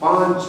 5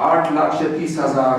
8,36,000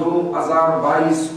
2022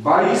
22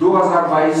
2022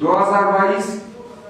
2022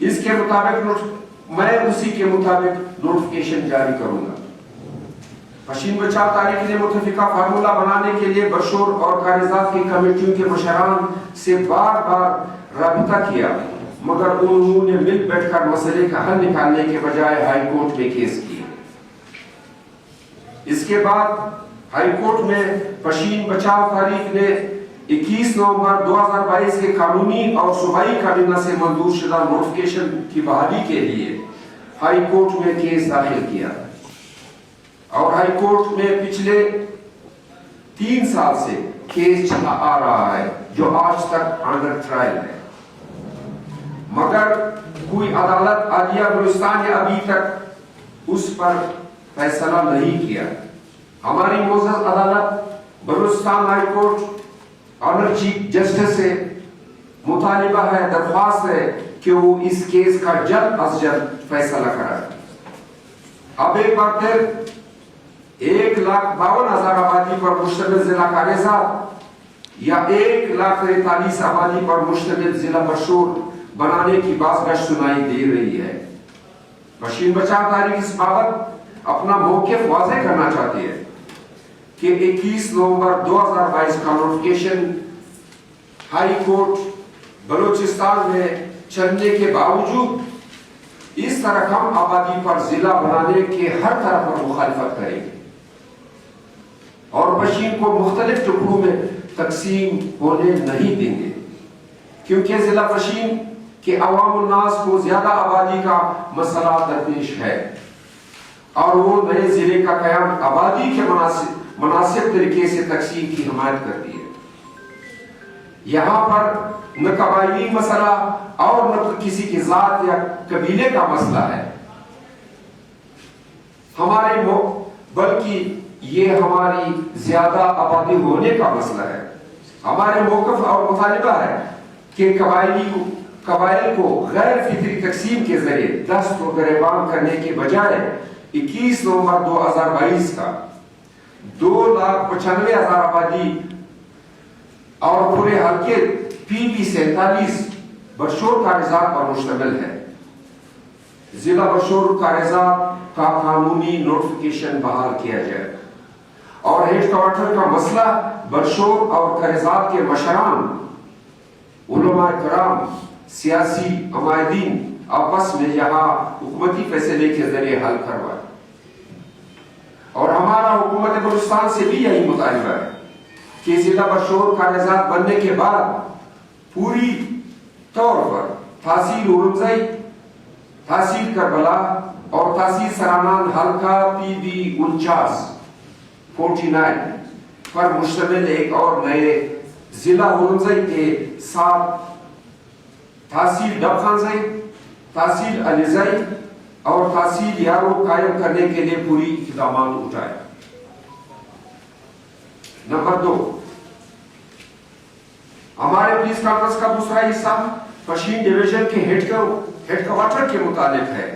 اس کے مطابق میں اسی کے مطابق نوٹیفیکیشن جاری کروں گا۔ پشین بچاؤ تاریخ نے متفقہ فارمولہ بنانے کے لیے برشور اور کاغذات کی کمیٹیوں کے مشران سے بار بار رابطہ کیا، مگر انہوں نے مل بیٹھ کر مسئلے کا حل نکالنے کے بجائے ہائی کورٹ میں کیس کیے۔ اس کے بعد ہائی کورٹ میں پشین بچاؤ تاریخ نے 21 نومبر 2022 کے قانونی اور صوبائی کابینہ سے منظور شدہ نوٹیفیکیشن کی بحالی کے لیے ہائی کورٹ میں کیس داخل کیا، اور ہائی کورٹ میں پچھلے 3 سال سے کیس چلا آ رہا ہے جو آج تک انڈر ٹرائل ہے، مگر کوئی عدالت عالیہ بلوچستان نے ابھی تک اس پر فیصلہ نہیں کیا۔ ہماری معزز عدالت Balochistan high court owner chief justice سے مطالبہ ہے، درخواست ہے کہ وہ اس کیس کا جلد از جلد فیصلہ کرائے۔ اب ایک بار پھر 1,52,000 آبادی پر مشتمل ضلع کاغذات یا 1,43,000 آبادی پر مشتمل ضلع برشور بنانے کی بازگشت سنائی دے رہی ہے۔ پشین بچاؤ تاریخ اس بابت اپنا موقف واضح کرنا چاہتی ہے کہ 21 نومبر 2022 کا نوٹیفیکیشن ہائی کورٹ بلوچستان میں چلنے کے باوجود اس طرح کم آبادی پر ضلع بنانے کے ہر طرح پر مخالفت کرے گی اور پشین کو مختلف ٹکڑوں میں تقسیم ہونے نہیں دیں گے، کیونکہ ضلع پشین کہ عوام الناس کو زیادہ آبادی کا مسئلہ درپیش ہے اور وہ نئے ضلع کا قیام آبادی کے مناسب طریقے سے تقسیم کی حمایت کرتی ہے۔ یہاں پر نہ قبائلی مسئلہ اور نہ کسی کی ذات یا قبیلے کا مسئلہ ہے، بلکہ یہ ہماری زیادہ آبادی ہونے کا مسئلہ ہے۔ ہمارے موقف اور مطالبہ ہے کہ قبائل کو غیر فطری تقسیم کے ذریعے دست و گریبان کرنے کے بجائے 21 نومبر 2022 کا 2,95,000 آبادی اور پورے حلقے PB 47 برشور کاغذات پر مشتمل ہے۔ ضلع برشور کاغذات کا قانونی نوٹیفیکیشن بحال کیا جائے اور ہیڈ کوارٹر کا مسئلہ برشور اور کاغذات کے مشران، علماء کرام، سیاسی عمائدین آپس میں یہاں حکومتی فیصلے کے ذریعے حل کروائے۔ اور ہمارا حکومت بلوچستان سے بھی یہی مطالبہ ہے کہ ضلع برشور کاغذات بننے کے بعد پوری طور پر تحصیل اورمزئی، تحصیل کربلا اور تحصیل سرانان حلقہ PB 49 پر مشتمل ایک اور نئے ضلع اورمزئی کے ساتھ تحصیل ڈبخانزئی، تحصیل علیزئی اور تحصیل یارو قائم کرنے کے لیے پوری اقدامات اٹھائے۔ نمبر 2، ہمارے پیس کانفرنس کا دوسرا حصہ پشین ڈویژن کے ہیڈ کوارٹر کے متعلق ہے۔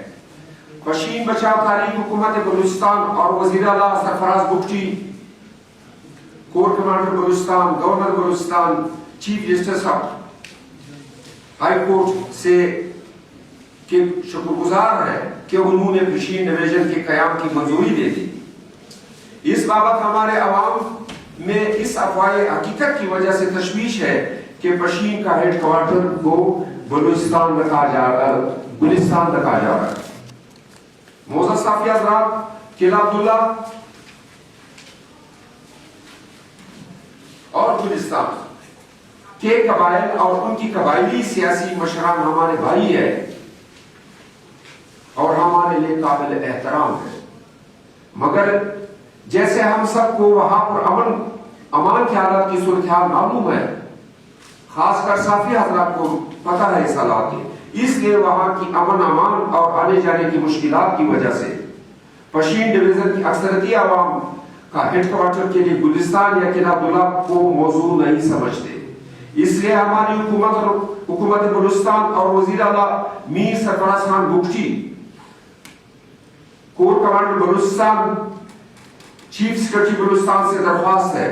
پشین بچاؤ تاریخ حکومت بلوچستان اور وزیر اعلیٰ Sarfraz Bugti, corps commander Balochistan, governor Balochistan, chief justice high court سے شکر گزار ہے کہ انہوں نے پشین ڈویژن کے قیام کی منظوری دے دی۔ اس بابت ہمارے عوام میں اس افواہ حقیقت کی وجہ سے تشویش ہے کہ پشین کا ہیڈ کوارٹر کو بلوچستان رکھا جا رہا ہے۔ معزز صافی حضرات، قلعہ عبداللہ اور گلستان کے قبائل اور ان کی قبائلی سیاسی مشران ہمارے بھائی ہیں اور ہمارے لیے قابل احترام ہے، مگر جیسے ہم سب کو وہاں پر امان کے حالات کی صورتحال معلوم ہے، خاص کر صافی حضرات کو پتہ ہے اس حالات کے، اس لیے وہاں کی امان اور آنے جانے کی مشکلات کی وجہ سے پشین ڈویژن کی اکثریتی عوام کا ہیڈ کوارٹر کے لیے گلستان یا قلعہ عبداللہ کو موضوع نہیں سمجھتے۔ اس لیے ہماری حکومت بلوچستان اور وزیر اعلیٰ Mir Sarfraz Khan Bugti, corps commander Balochistan, chief secretary Balochistan سے درخواست ہے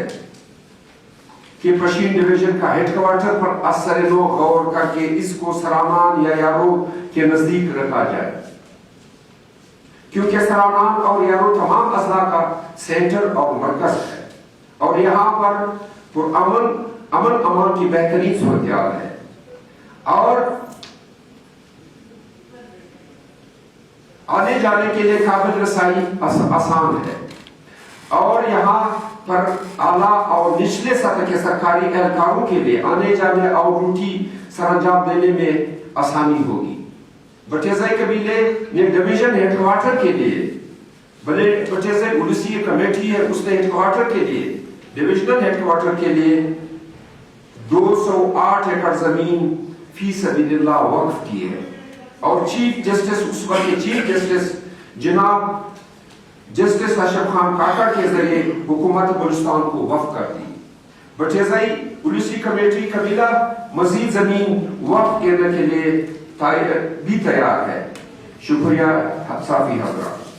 کہ پشین ڈویژن کا ہیڈ کوارٹر پر اثر نو غور کر کے اس کو سرامان یا یارو کے نزدیک رکھا جائے، کیونکہ سرانان اور یارو تمام اضلاع کا سینٹر اور مرکز ہے، اور یہاں پر امن امان کی بہترین صورتحال ہے، اور آنے جانے کے لیے قابل رسائی آسان ہے، اور یہاں پر اعلیٰ اور نچلے سطح کے سرکاری اہلکاروں کے لیے آنے جانے اور ڈیوٹی سر انجام دینے میں آسانی ہوگی۔ بٹیزائی قبیلے نے ڈویژن ہیڈ کوارٹر کے لیے، بھلے بٹیزائی پولیسی کمیٹی ہے اس نے ہیڈ کوارٹر کے لیے، ڈویژنل ہیڈ کوارٹر کے لیے 208 ایکڑ زمین فی سبیل اللہ وقف کی ہے، اور چیف جسٹس اس وقت کے چیف جسٹس جناب جسٹس اشرف خان کاکڑ کے ذریعے حکومت بلوچستان کو وقف کر دی۔ بٹیزائی پولیسی کمیٹی قبیلہ مزید زمین وقف کرنے کے لیے بھی تیار ہے۔ شکریہ صافی حضرات۔